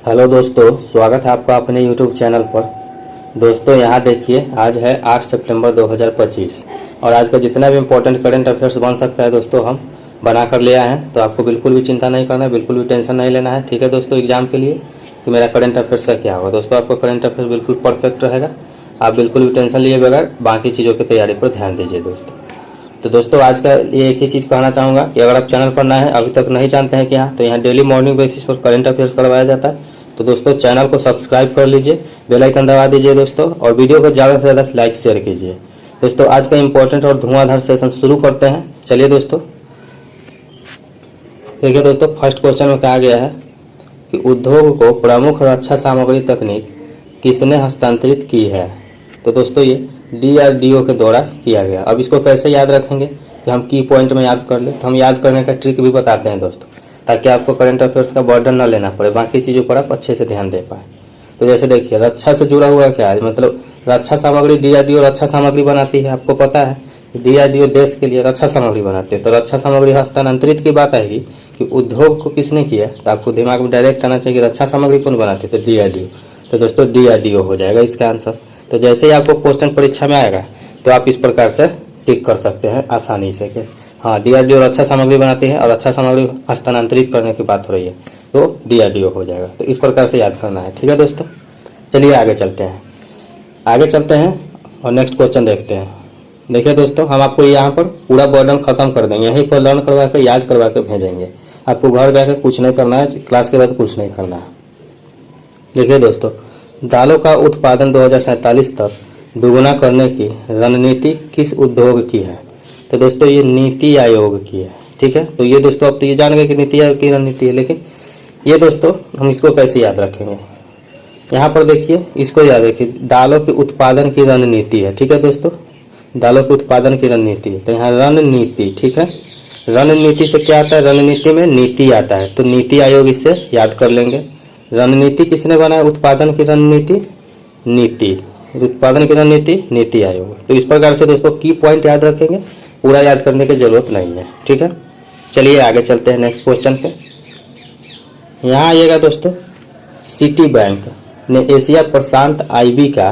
Hello दोस्तों, स्वागत है आपका अपने यूट्यूब चैनल पर। दोस्तों यहाँ देखिए, आज है 8 सितंबर 2025 और आज का जितना भी इम्पोर्टेंट करंट अफेयर्स बन सकता है दोस्तों हम बना कर ले आए हैं। तो आपको बिल्कुल भी चिंता नहीं करना है, बिल्कुल भी टेंशन नहीं लेना है, ठीक है दोस्तों, एग्जाम के लिए कि मेरा करंट अफेयर्स का क्या होगा। दोस्तों आपका करंट अफेयर्स बिल्कुल परफेक्ट रहेगा, आप बिल्कुल भी टेंशन लिए बगैर बाकी चीज़ों की तैयारी पर ध्यान दीजिए दोस्तों। तो दोस्तों आज का ये एक ही चीज़ कहना चाहूँगा कि अगर आप चैनल पर नए हैं, अभी तक नहीं जानते हैं कि तो यहाँ डेली मॉर्निंग बेसिस पर करंट अफेयर्स करवाया जाता है। तो दोस्तों चैनल को सब्सक्राइब कर लीजिए, बेल आइकन दबा दीजिए दोस्तों, और वीडियो को ज़्यादा से ज़्यादा लाइक शेयर कीजिए। दोस्तों आज का इंपॉर्टेंट और धुआंधार सेशन शुरू करते हैं। चलिए दोस्तों, देखिए दोस्तों, फर्स्ट क्वेश्चन में कहा गया है कि उद्योग को प्रमुख रक्षा सामग्री तकनीक किसने हस्तांतरित की है। तो दोस्तों ये DRDO के द्वारा किया गया। अब इसको कैसे याद रखेंगे कि हम की पॉइंट में याद कर ले, तो हम याद करने का ट्रिक भी बताते हैं दोस्तों, ताकि आपको करंट अफेयर्स का बर्डन ना लेना पड़े, बाकी चीज़ों पर आप अच्छे से ध्यान दे पाए। तो जैसे देखिए, रक्षा से जुड़ा हुआ क्या है, मतलब रक्षा सामग्री, DRDO रक्षा सामग्री बनाती है। आपको पता है कि DRDO देश के लिए रक्षा सामग्री बनाती है। तो रक्षा सामग्री हस्तांतरित की बात आएगी कि उद्योग को किसने किया, तो आपको दिमाग में डायरेक्ट आना चाहिए रक्षा सामग्री कौन बनाती है, तो DRDO। तो दोस्तों DRDO हो जाएगा इसका आंसर। तो जैसे ही आपको क्वेश्चन परीक्षा में आएगा तो आप इस प्रकार से टिक कर सकते हैं आसानी से कि हाँ DRDO रक्षा सामग्री बनाती है और रक्षा सामग्री हस्तांतरित करने की बात हो रही है, तो DRDO हो जाएगा। तो इस प्रकार से याद करना है, ठीक है दोस्तों। चलिए आगे चलते हैं और नेक्स्ट क्वेश्चन देखते हैं। देखिए दोस्तों, हम आपको यहाँ पर पूरा बर्डन खत्म कर देंगे, यहीं पर लर्न करवा के याद करवा के भेजेंगे। आपको घर जाकर कुछ नहीं करना है, क्लास के बाद कुछ नहीं करना है। देखिए दोस्तों, दालों का उत्पादन 2047 तक दुगुना करने की रणनीति किस उद्योग की है। तो दोस्तों ये नीति आयोग की है, ठीक है। तो ये दोस्तों अब तो ये जान गए कि नीति आयोग की रणनीति है, लेकिन ये दोस्तों हम इसको कैसे याद रखेंगे। यहाँ पर देखिए, इसको याद रखिए, दालों के उत्पादन की रणनीति है, ठीक है दोस्तों, दालों के उत्पादन की रणनीति है। तो यहाँ रणनीति, ठीक है। रणनीति से क्या आता है, रणनीति में नीति आता है, तो नीति आयोग इससे याद कर लेंगे। रणनीति किसने बनाया, उत्पादन की रणनीति, नीति, उत्पादन की रणनीति नीति आयोग। तो इस प्रकार से दोस्तों की पॉइंट याद रखेंगे, पूरा याद करने की जरूरत नहीं है, ठीक है। चलिए आगे चलते हैं नेक्स्ट क्वेश्चन पे। यहाँ आइएगा दोस्तों, सिटी बैंक ने एशिया प्रशांत IB का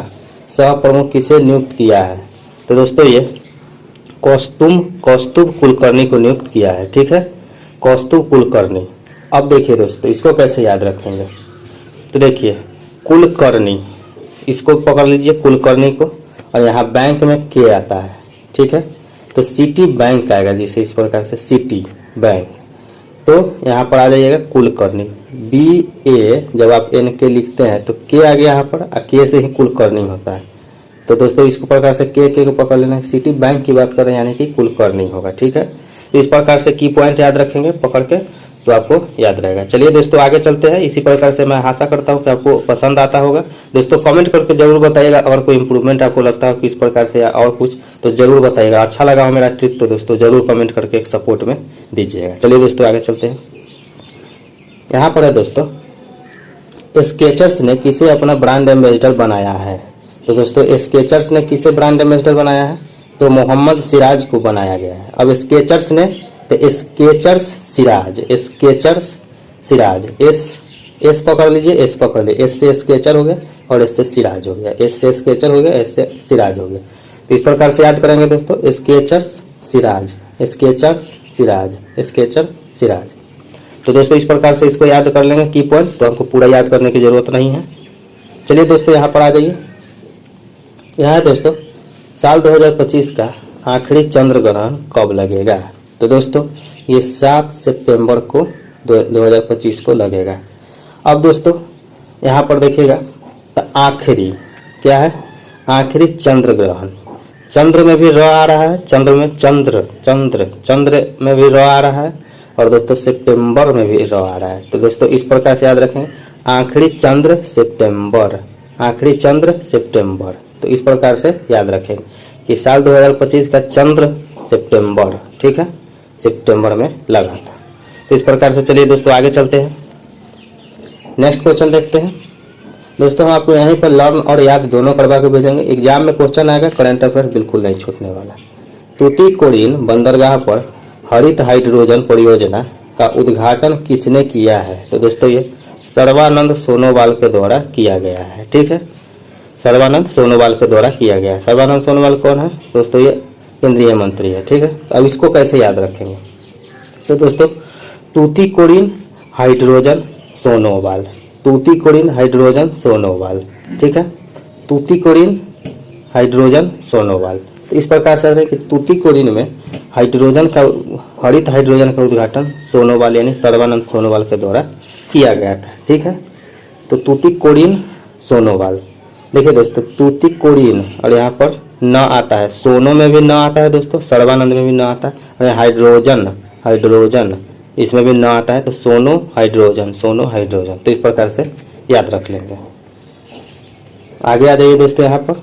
सह प्रमुख किसे नियुक्त किया है। तो दोस्तों ये कौस्तुभ कुलकर्णी को नियुक्त किया है, ठीक है, कौस्तुभ कुलकर्णी। अब देखिए दोस्तों, इसको कैसे याद रखेंगे। तो देखिए कुलकर्णी, इसको पकड़ लीजिए कुलकर्णी को, और यहाँ बैंक में के आता है, ठीक है। तो सिटी बैंक आएगा, जिसे इस प्रकार से सिटी बैंक। तो यहाँ पर आ जाइएगा कुलकर्णी, BA, जब आप NK लिखते हैं तो के आ गया यहाँ पर, के से ही कुलकर्णी होता है। तो दोस्तों इस प्रकार से के को पकड़ लेना है, सिटी बैंक की बात कर रहे हैं यानी कि कुलकर्णी होगा, ठीक है। तो इस प्रकार से की पॉइंट याद रखेंगे पकड़ के, तो आपको याद रहेगा। चलिए दोस्तों आगे चलते हैं। इसी प्रकार से मैं आशा करता हूँ कि आपको पसंद आता होगा। दोस्तों कमेंट करके जरूर बताइएगा, अगर कोई इंप्रूवमेंट आपको लगता है कि इस प्रकार से या और कुछ, तो जरूर बताइएगा। अच्छा लगा हो मेरा ट्रिक तो दोस्तों जरूर कमेंट करके एक सपोर्ट में दीजिएगा। चलिए दोस्तों आगे चलते हैं। यहाँ पर है दोस्तों, स्केचर्स ने किसे अपना ब्रांड एम्बेसडर बनाया है। तो दोस्तों स्केचर्स ने किसे ब्रांड एम्बेसडर बनाया है, तो मोहम्मद सिराज को बनाया गया है। अब स्केचर्स ने, तो स्केचर्स सिराज, एस पकड़ लीजिए, एस पकड़ लीजिए, एस से स्केचर हो गया और एस से सिराज हो गया, एस से स्केचर हो गया, एस से सिराज हो गया। तो इस प्रकार से याद करेंगे दोस्तों, Skechers Siraj, Skechers Siraj, sketcher Siraj. तो दोस्तों इस प्रकार से इसको याद कर लेंगे की पॉइंट, तो हमको पूरा याद करने की जरूरत नहीं है। चलिए दोस्तों यहाँ पर आ जाइए। यहाँ है दोस्तों, साल 2025 का आखिरी चंद्र ग्रहण कब लगेगा। तो दोस्तों ये 7 सितंबर को 2025 को लगेगा। अब दोस्तों यहाँ पर देखिएगा, तो आखिरी क्या है, आखिरी चंद्र ग्रहण, चंद्र में भी र आ रहा है, चंद्र में भी र आ रहा है, और दोस्तों सितंबर में भी र आ रहा है। तो दोस्तों इस प्रकार से याद रखें, आखिरी चंद्र सितंबर, आखिरी चंद्र सितंबर। तो इस प्रकार से याद रखें कि साल 2025 का चंद्र सितंबर, ठीक है, सितंबर में लगा था। तो इस प्रकार से चलिए दोस्तों आगे चलते हैं, नेक्स्ट क्वेश्चन देखते हैं। दोस्तों हम आपको यहीं पर लर्न और याद दोनों करवा के भेजेंगे। एग्जाम में क्वेश्चन आएगा, करंट अफेयर बिल्कुल नहीं छूटने वाला। तूतीकोरिन बंदरगाह पर हरित हाइड्रोजन परियोजना का उद्घाटन किसने किया है। तो दोस्तों ये सर्बानंद सोनोवाल के द्वारा किया गया है। ठीक है, सर्बानंद सोनोवाल के द्वारा किया गया है। सर्बानंद सोनोवाल कौन है दोस्तों? ये केंद्रीय मंत्री है। ठीक है, अब इसको कैसे याद रखेंगे? तो दोस्तों तूतीकोरिन हाइड्रोजन सोनोवाल, तूतीकोरिन हाइड्रोजन सोनोवाल। ठीक है, तूतीकोरिन हाइड्रोजन सोनोवाल। तो इस प्रकार से है कि तूतीकोरिन में हाइड्रोजन का, हरित हाइड्रोजन का उद्घाटन सोनोवाल यानी सर्बानंद सोनोवाल के द्वारा किया गया था। ठीक है, तो तूतीकोरिन सोनोवाल। देखिए दोस्तों तूतीकोरिन और यहाँ पर न आता है, सोनो में भी न आता है दोस्तों, सर्बानंद में भी न आता है, और हाइड्रोजन, हाइड्रोजन इसमें भी न आता है, तो सोनो हाइड्रोजन, सोनो हाइड्रोजन। तो इस प्रकार से याद रख लेंगे। आगे आ जाइए दोस्तों, यहाँ पर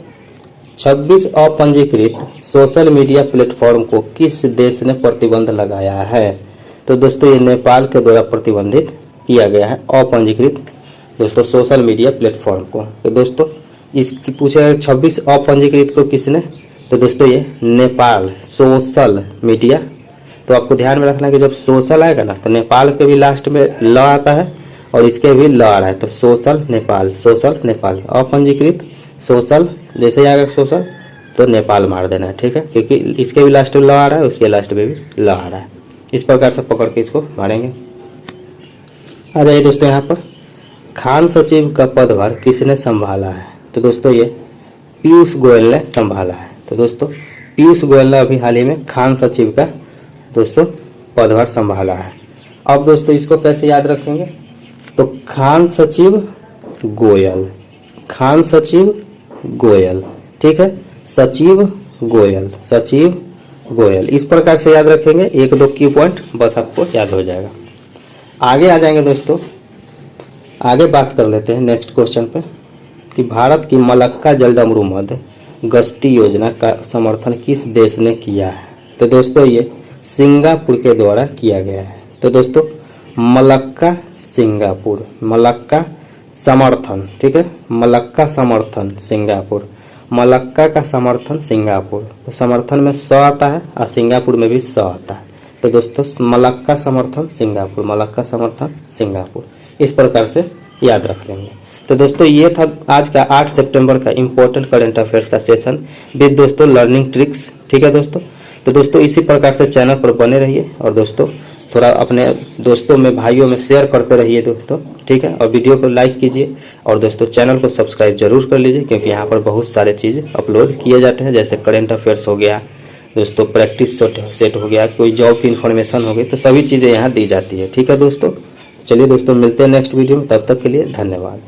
26 अपंजीकृत सोशल मीडिया प्लेटफॉर्म को किस देश ने प्रतिबंध लगाया है? तो दोस्तों ये नेपाल के द्वारा प्रतिबंधित किया गया है अपंजीकृत दोस्तों सोशल मीडिया प्लेटफॉर्म को। तो दोस्तों इसकी पूछे 26 अपंजीकृत को किसने? तो दोस्तों ये नेपाल सोशल मीडिया। तो आपको ध्यान में रखना कि जब सोशल आएगा ना तो नेपाल के भी लास्ट में ल आता है और इसके भी ल आ रहा है, तो सोशल नेपाल, सोशल नेपाल। अपंजीकृत सोशल जैसे ही आएगा सोशल तो नेपाल मार देना है। ठीक है, क्योंकि इसके भी लास्ट में ल आ रहा है, उसके लास्ट में भी ल आ रहा है। इस प्रकार से पकड़ के इसको मारेंगे। आ जाइए दोस्तों, यहाँ पर खान सचिव का पदभार किसने संभाला है? तो दोस्तों ये पीयूष गोयल ने संभाला है। तो दोस्तों पीयूष गोयल ने अभी हाल ही में खान सचिव का दोस्तों पदभार संभाला है। अब दोस्तों इसको कैसे याद रखेंगे? तो खान सचिव गोयल, खान सचिव गोयल। ठीक है, सचिव गोयल, सचिव गोयल। इस प्रकार से याद रखेंगे, एक दो की पॉइंट बस आपको याद हो जाएगा। आगे आ जाएंगे दोस्तों, आगे बात कर लेते हैं नेक्स्ट क्वेश्चन पे कि भारत की मलक्का जलडमरू मध्य गश्ती योजना का समर्थन किस देश ने किया है? तो दोस्तों ये सिंगापुर के द्वारा किया गया है। तो दोस्तों मलक्का सिंगापुर, मलक्का समर्थन। ठीक है, मलक्का समर्थन सिंगापुर, मलक्का का समर्थन सिंगापुर। तो समर्थन में स आता है और सिंगापुर में भी स आता है। तो दोस्तों मलक्का समर्थन सिंगापुर, मलक्का समर्थन सिंगापुर। इस प्रकार से याद रख लेंगे। तो दोस्तों ये था आज का 8 सितंबर का इम्पोर्टेंट करंट अफेयर्स का सेशन विद दोस्तों लर्निंग ट्रिक्स। ठीक है दोस्तों, तो दोस्तों इसी प्रकार से चैनल पर बने रहिए और दोस्तों थोड़ा अपने दोस्तों में, भाइयों में शेयर करते रहिए दोस्तों। ठीक है, और वीडियो को लाइक कीजिए और दोस्तों चैनल को सब्सक्राइब जरूर कर लीजिए, क्योंकि यहाँ पर बहुत सारे चीज़ अपलोड किए जाते हैं, जैसे करंट अफेयर्स हो गया दोस्तों, प्रैक्टिस सेट हो गया, कोई जॉब की इन्फॉर्मेशन हो गई, तो सभी चीज़ें यहाँ दी जाती है। ठीक है दोस्तों, चलिए दोस्तों मिलते हैं नेक्स्ट वीडियो में, तब तक के लिए धन्यवाद।